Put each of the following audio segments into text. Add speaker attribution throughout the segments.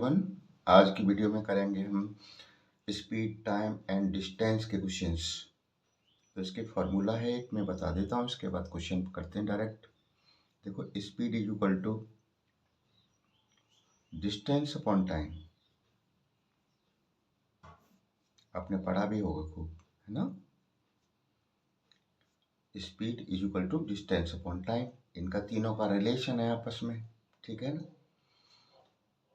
Speaker 1: Everyone. आज की video में करेंगे हम स्पीड, टाइम एंड डिस्टेंस के क्वेश्चंस। तो इसके फार्मूला है एक, मैं बता देता हूँ, इसके बाद क्वेश्चन करते हैं डायरेक्ट। देखो, speed is equal to distance upon time. आपने पढ़ा भी होगा खूब, है ना। Speed is equal to distance upon time, इनका तीनों का रिलेशन है आपस में, ठीक है ना।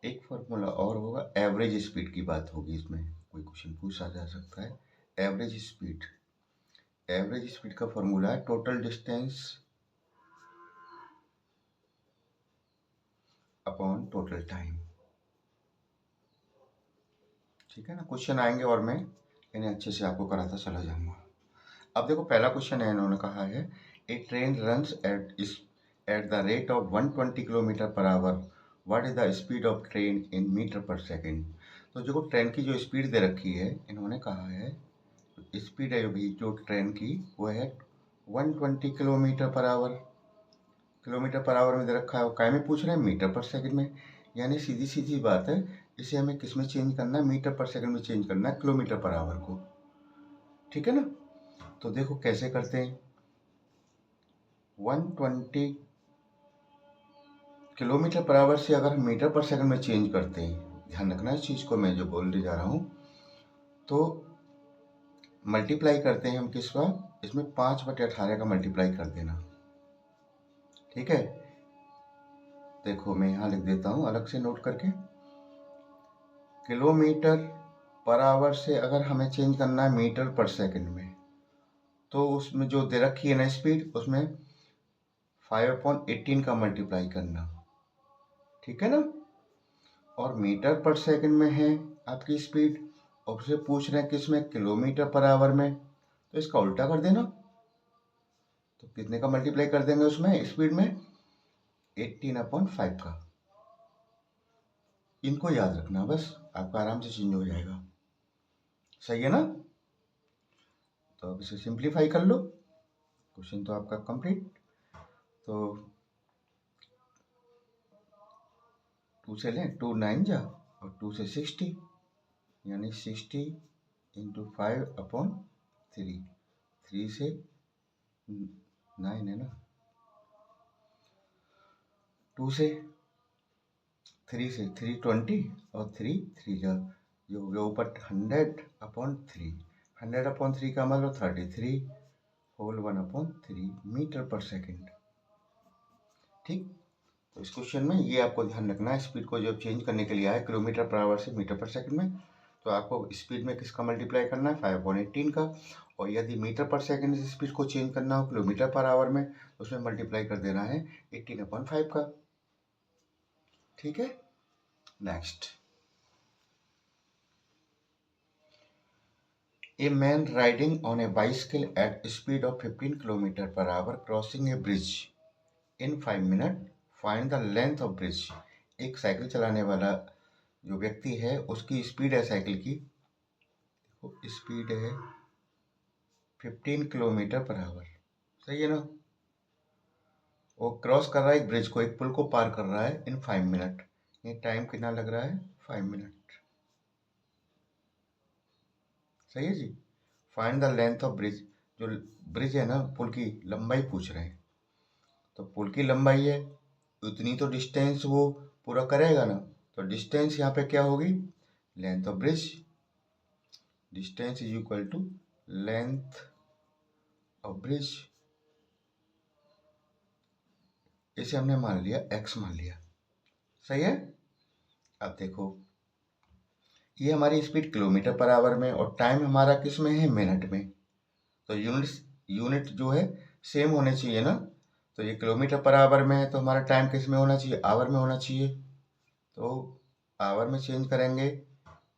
Speaker 1: एक फार्मूला और होगा, एवरेज स्पीड की बात होगी इसमें, कोई क्वेश्चन पूछा जा सकता है। एवरेज स्पीड का फॉर्मूला है total distance upon total time, ठीक है ना। क्वेश्चन आएंगे और मैं इन्हें अच्छे से आपको कराता चला जाऊंगा। अब देखो, पहला क्वेश्चन है, इन्होंने कहा है a train runs at the rate of 120 kilometre per hour, what is the speed of train in metre per second. तो जो ट्रेन की जो स्पीड दे रखी है, इन्होंने कहा है स्पीड है जो ट्रेन की वो है 120 kilometre per our. Kilometre per our में दे रखा है, वो काय में पूछ रहे हैं, मीटर पर सेकंड में। यानी सीधी सीधी बात है, इसे हमें किस में चेंज करना है, मीटर पर सेकंड में चेंज करना है किलोमीटर पर आवर को, ठीक है ना। तो देखो कैसे करते हैं। 120 किलोमीटर पर आवर से अगर हम मीटर पर सेकंड में चेंज करते हैं, ध्यान रखना इस चीज को, मैं जो बोलने जा रहा हूं, तो मल्टीप्लाई करते हैं हम किसका, इसमें 5/18 का मल्टीप्लाई कर देना, ठीक है। देखो मैं यहां लिख देता हूं अलग से नोट करके। किलोमीटर पर आवर से अगर हमें चेंज करना है मीटर पर सेकंड में, तो उसमें जो दे रखी है ना स्पीड, उसमें 5/18 का मल्टीप्लाई करना, ठीक है ना। और मीटर पर सेकंड में है आपकी स्पीड, और उसे पूछ रहे हैं किसमें, किलोमीटर पर आवर में, तो इसका उल्टा कर देना। तो कितने का मल्टीप्लाई कर देंगे उसमें स्पीड में, 18/5 का। इनको याद रखना बस, आपका आराम से चेंज हो जाएगा, सही है ना। तो अब इसे सिंप्लीफाई कर लो, क्वेश्चन तो आपका कंप्लीट। तो 2 से लें, 2 9 जा, और 2 से 60, यानी 60 इंटू 5/3। 3 से 9 है ना, 2 से 3 से 320, और 3 3 जा, जो हो गया ऊपर 100/3। 100/3 का मतलब 33 होल 1/3 मीटर पर सेकंड, ठीक। तो इस क्वेश्चन में ये आपको ध्यान रखना है, स्पीड को जब चेंज करने के लिए आए किलोमीटर पर आवर से मीटर पर सेकंड में, तो आपको स्पीड में किसका मल्टीप्लाई करना है, 5/18 का। और यदि मीटर पर सेकंड से स्पीड को चेंज करना हो किलोमीटर पर आवर में, तो उसमें मल्टीप्लाई कर देना है 18/5 का, ठीक है। Next, a man riding on a bicycle at speed of 15 kilometre per hour crossing a bridge in 5 minute, find the length of bridge. एक साइकिल चलाने वाला जो व्यक्ति है, उसकी स्पीड है साइकिल की, स्पीड है 15 किलोमीटर पर आवर, सही है ना। वो क्रॉस कर रहा है एक ब्रिज को, एक पुल को पार कर रहा है इन 5 मिनट। ये टाइम कितना लग रहा है, 5 मिनट, सही है जी। Find the length of bridge, जो ब्रिज है ना, पुल की लंबाई पूछ रहे हैं। तो पुल की लंबाई है उतनी, तो डिस्टेंस वो पूरा करेगा ना। तो डिस्टेंस यहाँ पे क्या होगी, length of bridge. Distance is equal to length of bridge, इसे हमने मान लिया x मान लिया, सही है। अब देखो, ये हमारी स्पीड किलोमीटर पर आवर में, और टाइम हमारा किस में है, मिनट में। तो यूनिट जो है सेम होने चाहिए ना। तो ये किलोमीटर पर आवर में है, तो हमारा टाइम किस में होना चाहिए, आवर में होना चाहिए। तो आवर में चेंज करेंगे,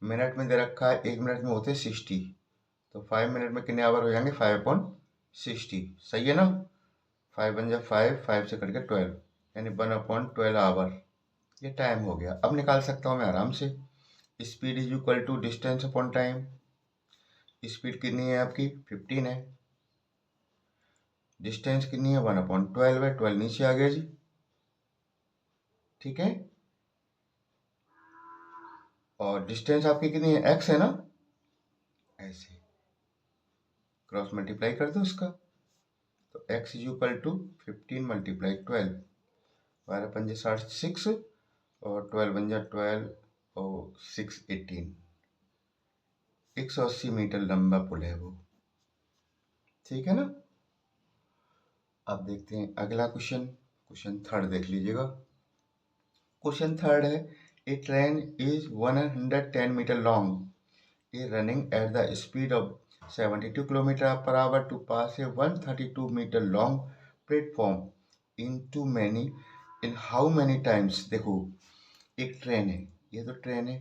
Speaker 1: मिनट में दे रखा है, 1 मिनट में होते 60, तो 5 मिनट में कितने आवर हो जाएंगे, 5/60, सही है ना। 5 बन जाए 5, 5 से कट के 12, यानी 1/12 आवर, ये टाइम हो गया। अब निकाल सकता हूँ मैं आराम से, speed is equal to distance upon time. Speed कितनी है आपकी, 15 है, डिस्टेंस कितनी है, 1/12 है, 12 नीचे आ गया जी, ठीक है। और डिस्टेंस आपकी कितनी है, x है ना, ऐसे क्रॉस मल्टीप्लाई कर दो उसका, तो x is equal to 15 multiply 12, 12 पंजे 6 और 12 पंजा 12 और 6 18, 180 मीटर लंबा पुल है वो, ठीक है ना। अब देखते हैं अगला क्वेश्चन, क्वेश्चन थर्ड देख लीजिएगा। क्वेश्चन थर्ड है, a train is 110 metre long is running at the speed of 72 km per hour to pass a 132 meter long platform in how many times। देखो एक ट्रेन है, ये तो ट्रेन है,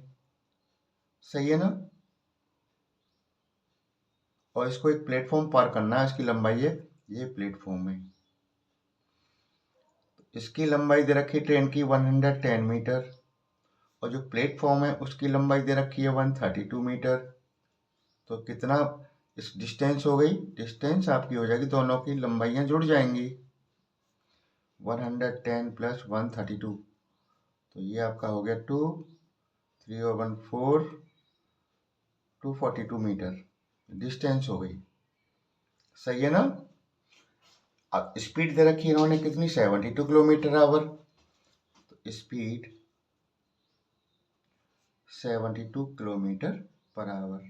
Speaker 1: सही है ना, और इसको एक प्लेटफॉर्म पार करना है, इसकी लंबाई है, ये प्लेटफॉर्म है, इसकी लंबाई दे रखी है ट्रेन की 110 मीटर, और जो प्लेटफॉर्म है उसकी लंबाई दे रखी है 132 मीटर। तो कितना इस डिस्टेंस हो गई, डिस्टेंस आपकी हो जाएगी, दोनों की लंबाइयां जुड़ जाएंगी, 110 प्लस 132, तो ये आपका हो गया 2 3 और 1 4 242 मीटर डिस्टेंस हो गई, सही है ना। अब स्पीड दे रखी है इन्होंने कितनी, 72 किलोमीटर आवर, तो स्पीड 72 किलोमीटर पर आवर।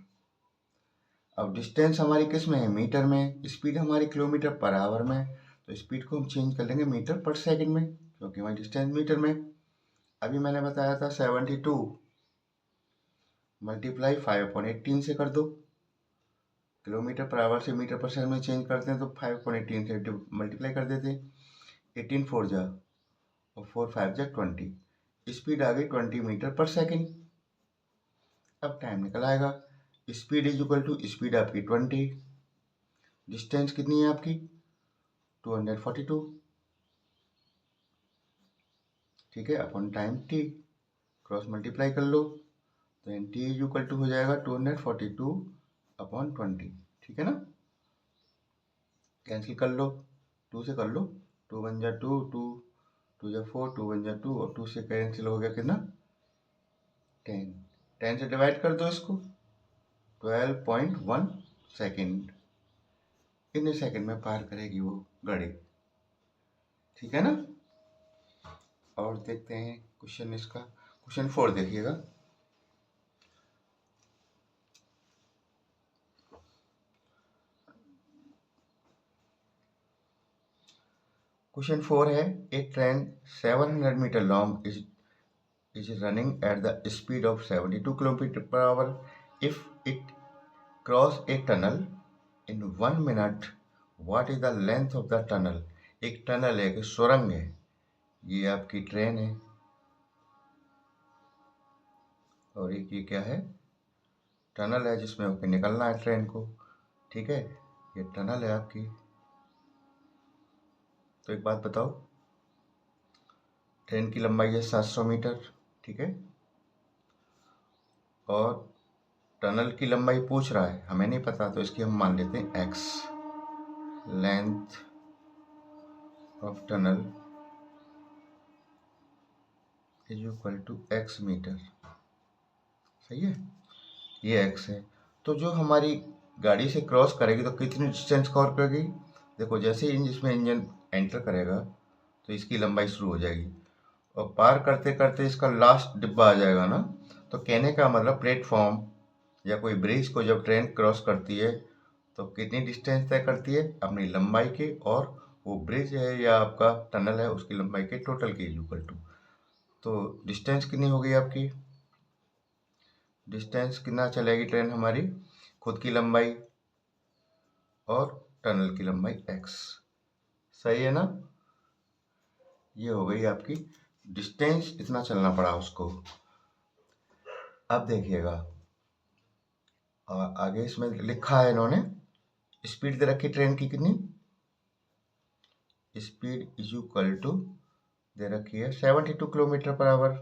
Speaker 1: अब डिस्टेंस हमारी किस में है, मीटर में, स्पीड हमारी किलोमीटर पर आवर में, तो स्पीड को हम चेंज कर लेंगे मीटर पर सेकंड में, क्योंकि हमारी डिस्टेंस मीटर में। अभी मैंने बताया था 72 मल्टीप्लाई 5/18 से कर दो, किलोमीटर पर आवर से मीटर पर सेकंड में चेंज करते हैं तो 5/18 से मल्टीप्लाई कर देते हैं, 18 4 जा और 4 5 जा 20, स्पीड आ गई 20 मीटर पर सेकंड। अब टाइम निकल आएगा, speed is equal to speed आपकी 20, डिस्टेंस कितनी है आपकी 242, ठीक है, upon time T, cross multiply कर लो, तो and T is equal to हो जाएगा 242 अपॉन 20, ठीक है ना। कैंसिल कर लो, 2 से कर लो, 2 1 जा 2, 2 2 जा 4, 2 1 जा 2 और 2 से कैंसिल हो गया कितना 10, 10 से डिवाइड कर दो इसको, 12.1 सेकेंड, कितने सेकंड में पार करेगी वो गाड़ी, ठीक है ना। और देखते हैं क्वेश्चन इसका, क्वेश्चन 4 देखिएगा। क्वेश्चन 4 है, a train 700 metre long is running at the speed of 72 km per hour. If it cross a tunnel in 1 minute, what is the length of the tunnel? एक टनल है, एक सुरंग है, ये आपकी ट्रेन है, और एक ये क्या है, टनल है जिसमें होकर निकलना है ट्रेन को, ठीक है, ये टनल है आपकी। तो एक बात बताओ, ट्रेन की लंबाई है 700 मीटर, ठीक है, और टनल की लंबाई पूछ रहा है, हमें नहीं पता, तो इसकी हम मान लेते हैं x, length of tunnel is equal to x metre, सही है, ये x है। तो जो हमारी गाड़ी से क्रॉस करेगी तो कितनी डिस्टेंस कवर करेगी, देखो जैसे ही इसमें इंजन एंटर करेगा तो इसकी लंबाई शुरू हो जाएगी, और पार करते करते इसका लास्ट डिब्बा आ जाएगा ना, तो कहने का मतलब प्लेटफॉर्म या कोई ब्रिज को जब ट्रेन क्रॉस करती है तो कितनी डिस्टेंस तय करती है, अपनी लंबाई के और वो ब्रिज है या आपका टनल है उसकी लंबाई के टोटल के इक्वल टू। तो डिस्टेंस कितनी हो गई आपकी, डिस्टेंस कितना चलेगी ट्रेन हमारी, खुद की लंबाई और टनल की लंबाई x, सही है ना। ये हो गई आपकी डिस्टेंस, इतना चलना पड़ा उसको। अब देखिएगा आगे इसमें लिखा है इन्होंने, स्पीड दे रखी ट्रेन की कितनी, स्पीड इज इक्वल टू दे रखी है 72 किलोमीटर पर आवर,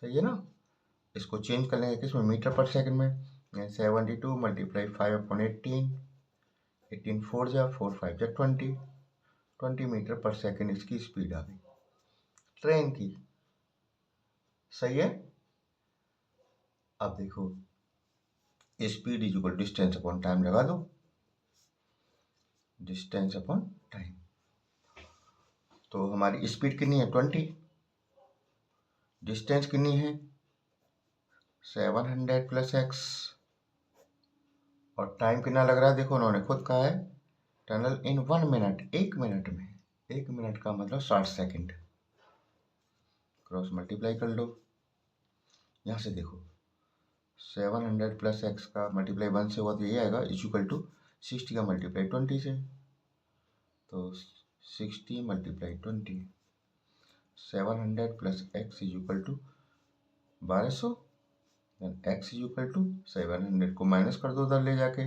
Speaker 1: सही है ना। इसको चेंज कर लेंगे किसमें, मीटर पर सेकंड में, 72 मल्टीप्लाई 5/18, 18 4 जा 4 5 जा 20 मीटर पर सेकंड इसकी स्पीड आ गई ट्रेन की, सही है। अब देखो speed is equal distance upon time लगा दो, डिस्टेंस अपॉन टाइम। तो हमारी स्पीड कितनी है 20, डिस्टेंस कितनी है 700 प्लस एक्स, और टाइम कितना लग रहा है देखो उन्होंने खुद कहा है टनल इन 1 मिनट, 1 मिनट में, 1 मिनट का मतलब 60 सेकेंड। क्रॉस मल्टीप्लाई कर लो, यहाँ से देखो 700 प्लस एक्स का मल्टीप्लाई 1 से हुआ तो ये आएगा इक्वल टू 60 का मल्टीप्लाई 20 से, तो 60 multiply 20, 700 plus x is equal to 1200, then x is equal to 700 को माइनस कर दो उधर ले जाके,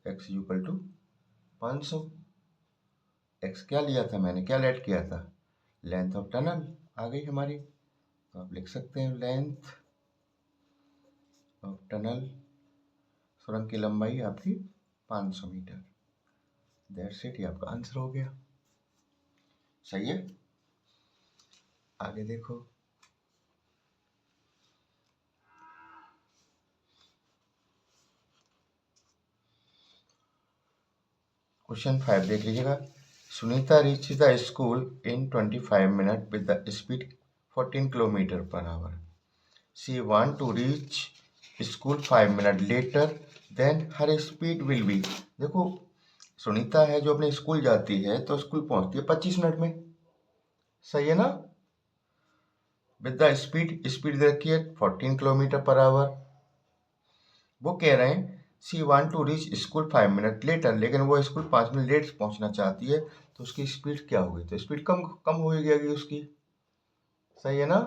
Speaker 1: x is equal to 500। X क्या लिया था मैंने, क्या लेट किया था, लेंथ ऑफ टनल आ गई हमारी, तो आप लिख सकते हैं लेंथ ऑफ टनल, सुरंग की लंबाई आपकी 500 मीटर। दैट्स इट, ये आपका आंसर हो गया। सही है। आगे देखो क्वेश्चन 5 देख लीजिएगा। Sunita reach the school in 25 minute with the speed 14 kilometre per hour. She want to reach school 5 minute later, then her speed will be. देखो सुनीता है जो अपने स्कूल जाती है तो स्कूल पहुंचती है 25 मिनट में, सही है ना। विद द स्पीड, स्पीड दे रखी है 14 किलोमीटर पर आवर। वो कह रहे हैं she want to reach school 5 minute later, लेकिन वो स्कूल 5 मिनट लेट पहुंचना चाहती है, तो उसकी स्पीड क्या होगी, तो स्पीड कम कम हो जाएगी उसकी, सही है ना।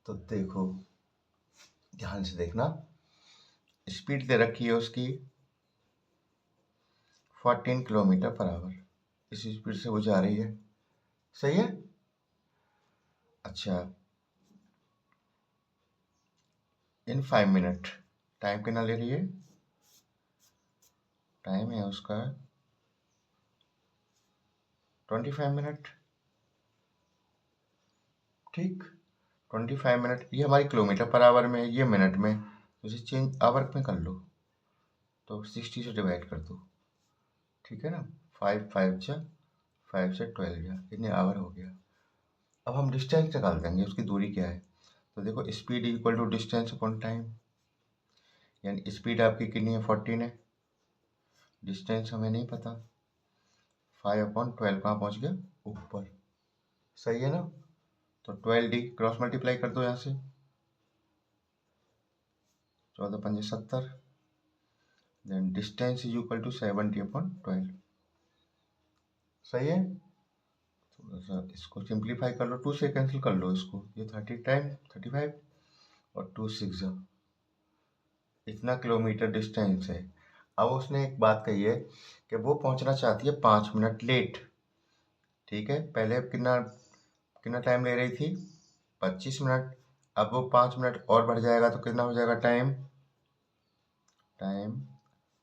Speaker 1: तो देखो ध्यान से देखना, स्पीड दे रखी है उसकी 14 किलोमीटर पर आवर, इस स्पीड से वो जा रही है, सही है। अच्छा इन 5 मिनट टाइम कितना ले रही है, टाइम है उसका 25 मिनट, ठीक। 25 मिनट ये हमारी किलोमीटर पर आवर में, ये मिनट में, तो इसे चेंज आवर में कर लो, तो 60 से डिवाइड कर दो, ठीक है ना। 5 5 जा 5 से 12 जा, इतने आवर हो गया। अब हम डिस्टेंस निकाल देंगे उसकी दूरी क्या है, तो देखो speed equal to distance upon time, यानी स्पीड आपकी कितनी है 14 है, डिस्टेंस हमें नहीं पता, 5/12 कहाँ पहुँच गया ऊपर, सही है ना। तो 12D क्रॉस मल्टीप्लाई कर दो यहाँ से, 14 पंजे 70, then distance is equal to 70/12, सही है। थोड़ा सा इसको सिंप्लीफाई कर लो, 2 से कैंसिल कर लो इसको, ये 30 टाइम 35 और 2 6 इतना किलोमीटर डिस्टेंस है। अब उसने एक बात कही है कि वो पहुंचना चाहती है 5 मिनट लेट, ठीक है। पहले कितना कितना टाइम ले रही थी 25 मिनट, अब वो 5 मिनट और बढ़ जाएगा तो कितना हो जाएगा टाइम, टाइम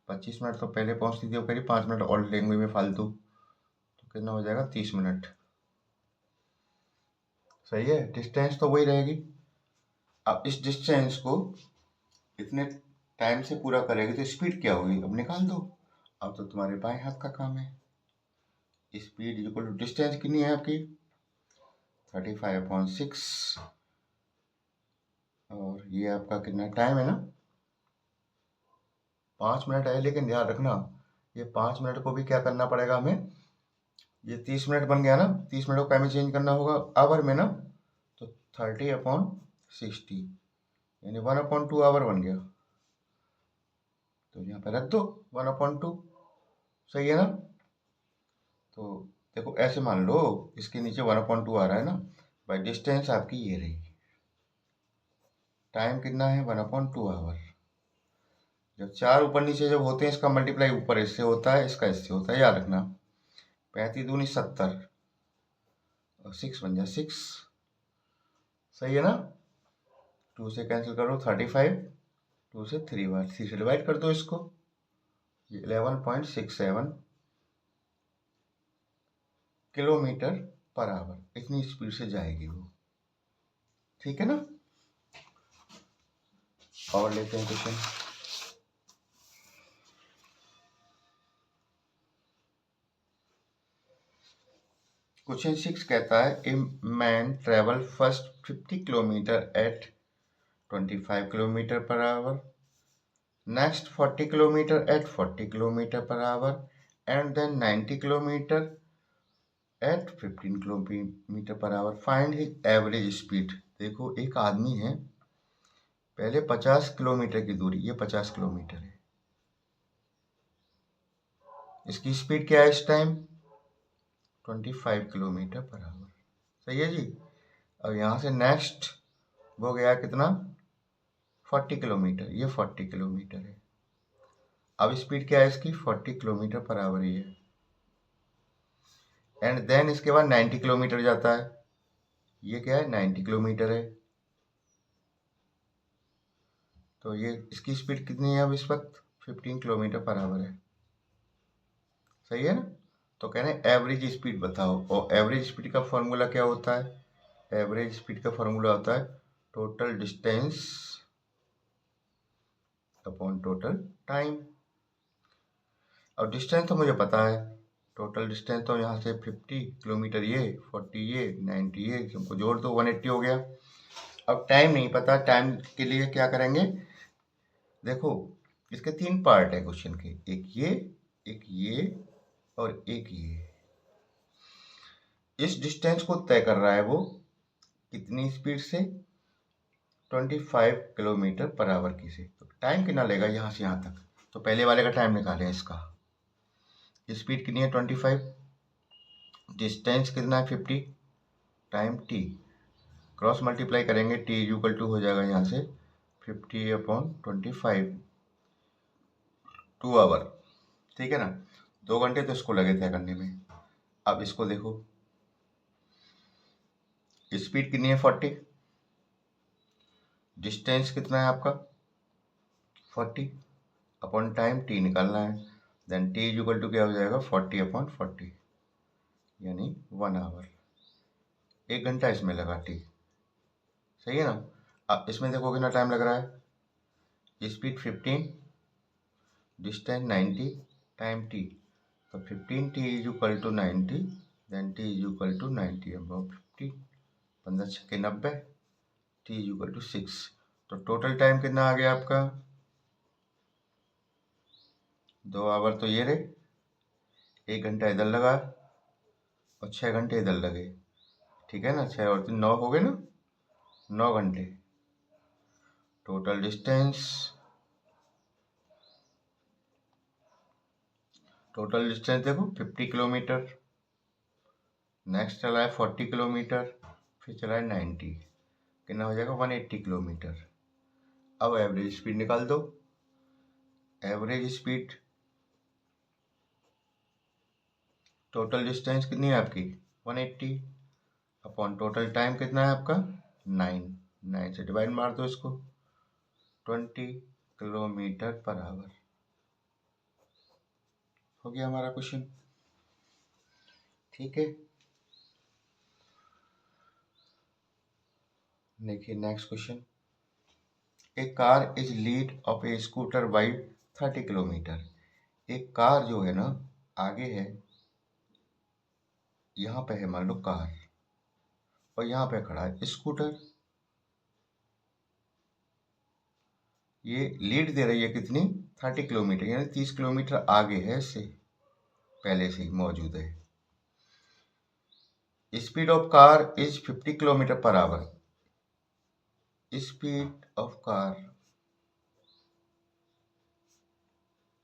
Speaker 1: 25 मिनट तो पहले पहुंचती थी, वो कह रही 5 मिनट और लेंगे में फालतू, तो कितना हो जाएगा 30 मिनट, सही है। डिस्टेंस तो वही रहेगी। अब इस डिस्टेंस को इतने टाइम से पूरा करेगी तो स्पीड क्या होगी, अब निकाल दो। अब तो तुम्हारे बाएं हाथ का काम है, स्पीड इक्वल टू डिस्टेंस कितनी है आपकी 35/6, और ये आपका कितना टाइम है ना 5 मिनट है, लेकिन ध्यान रखना ये 5 मिनट को भी क्या करना पड़ेगा हमें, ये 30 मिनट बन गया ना, 30 मिनट को क्या में चेंज करना होगा आवर में ना, तो 30/60 यानी 1/2 आवर बन गया, तो यहाँ पे रख दो 1/2, सही है ना। तो देखो ऐसे मान लो इसके नीचे 1/2 आ रहा है ना, भाई डिस्टेंस आपकी ये रही, टाइम कितना है 1/2 आवर। जब चार ऊपर नीचे जब होते हैं इसका मल्टीप्लाई ऊपर इससे होता है, इसका इससे होता है, याद रखना। 35 दूनी 70 और 6 बन जाए 6, सही है ना। 2 से कैंसिल करो 35, 2 से 3 बार 3 से डिवाइड कर दो इसको, ये 11.67 किलोमीटर पर आवर, इतनी स्पीड से जाएगी वो। ठीक है ना। और लेते हैं क्वेश्चन। क्वेश्चन 6 कहता है a man travel first 50 kilometre at 25 kilometre per hour, next 40 kilometre at 40 kilometre per hour and then 90 kilometre at 15 kilometre per hour, find his average speed. देखो एक आदमी है, पहले 50 किलोमीटर की दूरी, ये 50 किलोमीटर है, इसकी स्पीड क्या है इस टाइम 25 किलोमीटर पर आवर। सही है जी। अब यहाँ से नेक्स्ट वो गया कितना 40 किलोमीटर, ये 40 किलोमीटर है। अब स्पीड क्या है इसकी 40 किलोमीटर पर आवर ही है। एंड देन इसके बाद 90 किलोमीटर जाता है, ये क्या है 90 किलोमीटर है। तो ये इसकी स्पीड कितनी है अब इस वक्त 15 किलोमीटर पर आवर है। सही है ना। तो कह रहे हैं एवरेज स्पीड बताओ, और एवरेज स्पीड का फॉर्मूला क्या होता है, एवरेज स्पीड का फॉर्मूला होता है total distance upon total time. अब डिस्टेंस तो मुझे पता है, टोटल डिस्टेंस तो यहाँ से 50 किलोमीटर, ये 40, ये 90, ये हमको जोड़ दो 180 हो गया। अब टाइम नहीं पता, टाइम के लिए क्या करेंगे, देखो इसके 3 पार्ट है क्वेश्चन के, एक ये और एक ये। इस डिस्टेंस को तय कर रहा है वो कितनी स्पीड से 25 किलोमीटर पर आवर की से। तो टाइम कितना लेगा यहाँ से यहाँ तक, तो पहले वाले का टाइम निकालें इसका। स्पीड कितनी है 25, डिस्टेंस कितना है 50, टाइम t, क्रॉस मल्टीप्लाई करेंगे t इक्वल टू हो जाएगा यहाँ से 50/25, 2 आवर। ठीक है ना, 2 घंटे तो इसको लगे थे करने में। अब इसको देखो स्पीड कितनी है 40, डिस्टेंस कितना है आपका 40 अपॉन टाइम t निकालना है, देन t इक्वल टू क्या हो जाएगा 40/40, यानी 1 आवर। 1 घंटा इसमें लगा t। सही है ना। अब इसमें देखो कितना टाइम लग रहा है, स्पीड 15, डिस्टेंस 90, टाइम t, तो 15t equal to 90, then t equal to 90 upon 50, 15 छक्के 90, t इक्वल टू 6। तो टोटल टाइम कितना आ गया आपका 2 आवर, तो ये रहे 1 घंटा इधर लगा और 6 घंटे इधर लगे। ठीक है ना, 6 और 3 9 हो गए ना, 9 घंटे। टोटल डिस्टेंस देखो 50 किलोमीटर, नेक्स्ट चला है 40 किलोमीटर, फिर चला है 90, कितना हो जाएगा 180 किलोमीटर। अब एवरेज स्पीड निकाल दो। एवरेज स्पीड टोटल डिस्टेंस कितनी है आपकी 180 अपॉन टोटल टाइम कितना है आपका 9 से डिवाइड मार दो इसको, 20 किलोमीटर पर आवर। हो गया हमारा क्वेश्चन। ठीक है, देखिए next question. A car is lead of A scooter by 30 kilometre. एक कार जो है ना आगे है, यहाँ पे है मान लो कार, और यहाँ पे खड़ा है स्कूटर। ये लीड दे रही है कितनी 30 किलोमीटर, यानी 30 किलोमीटर आगे है इससे, पहले से ही मौजूद है। Speed of car is 50 kilometre per our. Speed of car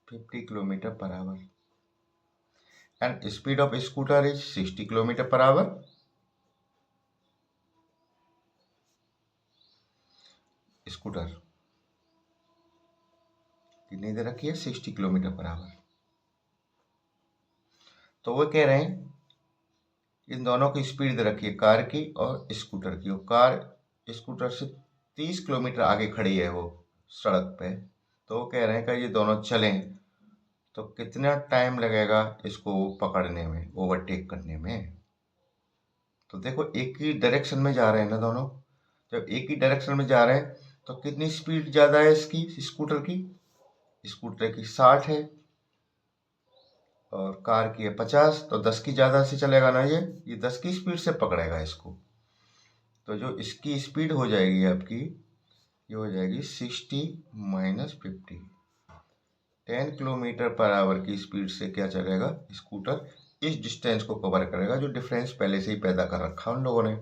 Speaker 1: 50 kilometre per hour and speed of scooter is 60 kilometre per our. Scooter कितनी दे रखी है 60 किलोमीटर पर आवर। तो वो कह रहे हैं इन दोनों की स्पीड दे रखी है, कार की और स्कूटर की, और कार स्कूटर से 30 किलोमीटर आगे खड़ी है वो सड़क पे। तो वो कह रहे हैं कि ये दोनों चलें तो कितना टाइम लगेगा इसको पकड़ने में, ओवरटेक करने में। तो देखो एक ही डायरेक्शन में जा रहे हैं ना दोनों। जब एक ही डायरेक्शन में जा रहे हैं तो कितनी स्पीड ज़्यादा है इसकी, स्कूटर की? स्कूटर की 60 है और कार की है 50, तो 10 की ज़्यादा से चलेगा ना, ये 10 की स्पीड से पकड़ेगा इसको। तो जो इसकी स्पीड हो जाएगी आपकी, ये हो जाएगी 60 माइनस 50। 10 किलोमीटर पर आवर की स्पीड से क्या चलेगा स्कूटर, इस डिस्टेंस को कवर करेगा जो डिफरेंस पहले से ही पैदा कर रखा उन लोगों ने।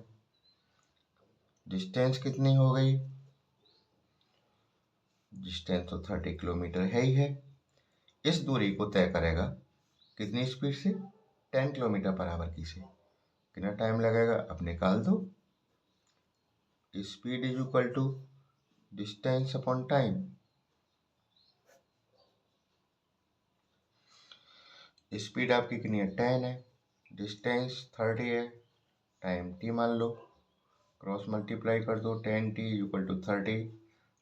Speaker 1: डिस्टेंस कितनी हो गई? डिस्टेंस तो 30 किलोमीटर है ही है। इस दूरी को तय करेगा कितनी स्पीड से? 10 किलोमीटर पर आवर की से। कितना टाइम लगेगा अब निकाल दो। Speed is equal to distance upon time. Speed आपकी कितनी है? 10 है, डिस्टेंस 30 है, टाइम t मान लो, क्रॉस मल्टीप्लाई कर दो। 10t equal to 30,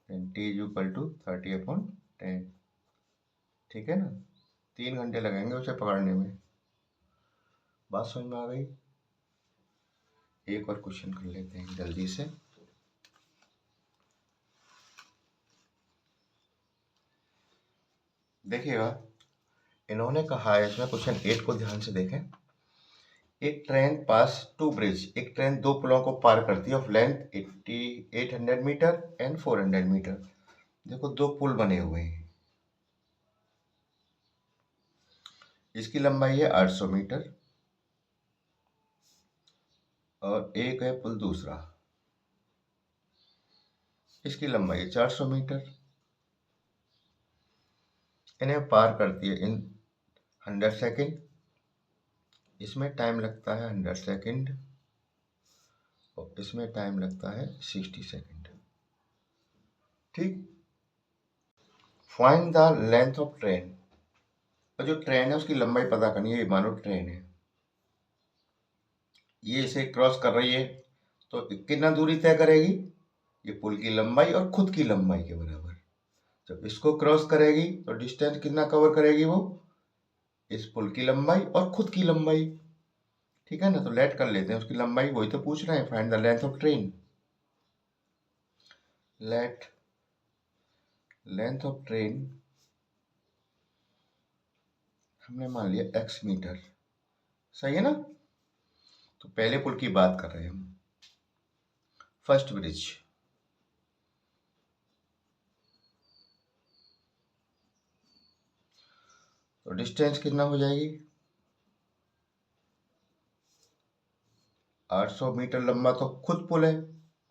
Speaker 1: then t equal to 30 upon 10। ठीक है ना? 3 घंटे लगेंगे उसे पकड़ने में। बात समझ में आ गई? एक और क्वेश्चन कर लेते हैं जल्दी से। देखिएगा, इन्होंने कहा है इसमें, क्वेश्चन 8 को ध्यान से देखें। एक ट्रेन पास टू ब्रिज, एक ट्रेन दो पुलों को पार करती है of length 800 metre and 400 metre. देखो दो पुल बने हुए हैं, इसकी लंबाई है 800 मीटर और एक है पुल दूसरा, इसकी लंबाई है 400 मीटर। इन्हें पार करती है इन 100 सेकेंड। इसमें टाइम लगता है 100 सेकेंड और इसमें टाइम लगता है 60 सेकेंड। ठीक। Find the length of train. और जो ट्रेन है उसकी लंबाई पता करनी है। ये मानो ट्रेन है, ये इसे क्रॉस कर रही है, तो कितना दूरी तय करेगी? ये पुल की लंबाई और खुद की लंबाई के बराबर। जब इसको क्रॉस करेगी तो डिस्टेंस कितना कवर करेगी वो? इस पुल की लंबाई और खुद की लंबाई। ठीक है ना? तो लेट कर लेते हैं उसकी लंबाई, वही तो पूछ रहे हैं, find the length of train. Late length of train हमने मान लिया x मीटर। सही है ना? तो पहले पुल की बात कर रहे हैं हम, फर्स्ट ब्रिज। तो डिस्टेंस कितना हो जाएगी? 800 मीटर लंबा तो खुद पुल है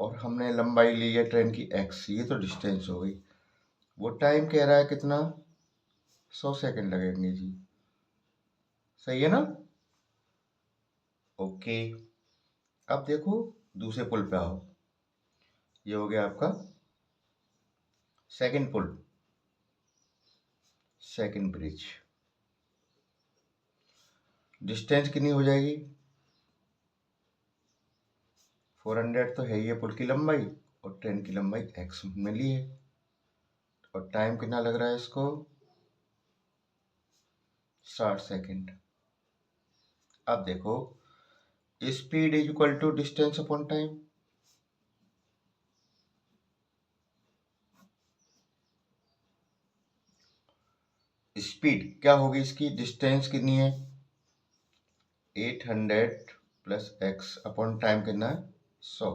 Speaker 1: और हमने लंबाई ली है ट्रेन की x, ये तो डिस्टेंस हो गई। वो टाइम कह रहा है कितना? 100 सेकेंड लगेंगे जी। सही है ना? ओके। अब देखो दूसरे पुल पे आओ। ये हो गया आपका सेकंड पुल, सेकंड ब्रिज। डिस्टेंस कितनी हो जाएगी? 400 तो है ही है पुल की लंबाई और ट्रेन की लंबाई x में ली है। और टाइम कितना लग रहा है इसको? 60 सेकेंड। अब देखो, speed is equal to distance upon time. Speed क्या होगी इसकी? डिस्टेंस कितनी है? 800 प्लस x अपॉन टाइम कितना है? 100।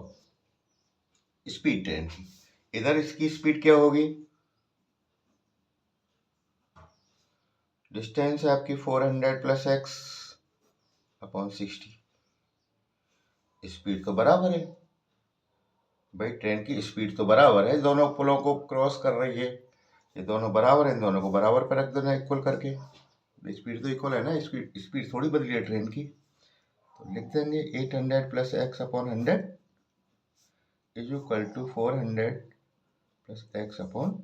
Speaker 1: स्पीड ट्रेन की। इधर इसकी स्पीड क्या होगी? डिस्टेंस है आपकी 400 प्लस x अपॉन 60। स्पीड तो बराबर है भाई, ट्रेन की स्पीड तो बराबर है, दोनों पुलों को क्रॉस कर रही है। ये दोनों बराबर है, इन दोनों को बराबर पर रख देना इक्वल करके। स्पीड तो इक्वल है ना, स्पीड थोड़ी बदली है ट्रेन की। तो लिख देंगे 800 plus x upon 100 is equal to 400 plus x upon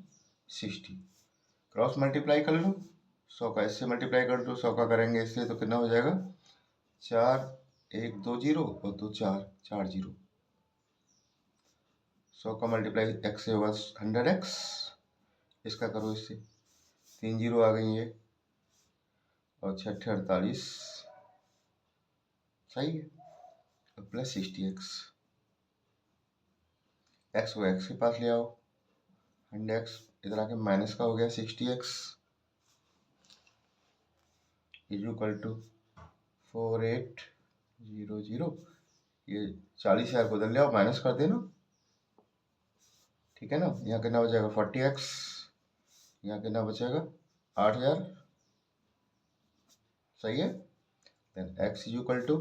Speaker 1: 60। Cross multiply कर लो, 100 का इससे मल्टीप्लाई कर दो, 100 का करेंगे इससे तो कितना हो जाएगा? 4 1 2 0 और 2 4 4 0। 100 का मल्टीप्लाई x से होगा 100x, इसका करो इससे, 3 0 आ गई है और 6 48। सही है। प्लस 60x, एक्स को एक्स के पास ले आओ, 100x इधर आके माइनस का हो गया 60x इज इक्वल टू 4800। ये 40,000 को उधर ले आओ, माइनस कर देना, ठीक है ना। यहाँ कितना बचेगा 40x, यहाँ कितना बचेगा 8,000, सही है। Then x is equal to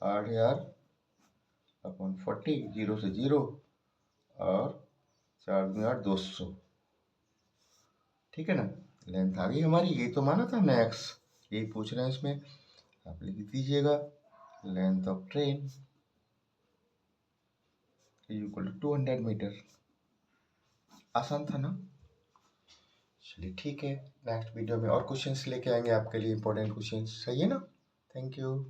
Speaker 1: 8,000 upon 40, 0 से 0 और 4×8 200, ठीक है ना। लेंथ आ गई हमारी, यही तो माना था हमने x, यही पूछ रहे हैं इसमें, आप लिख दीजिएगा length of train is equal to 200 metre. आसान था ना। चलिए ठीक है, नेक्स्ट वीडियो में और क्वेश्चंस लेके आएंगे आपके लिए, इंपॉर्टेंट क्वेश्चंस, सही है ना। Thank you.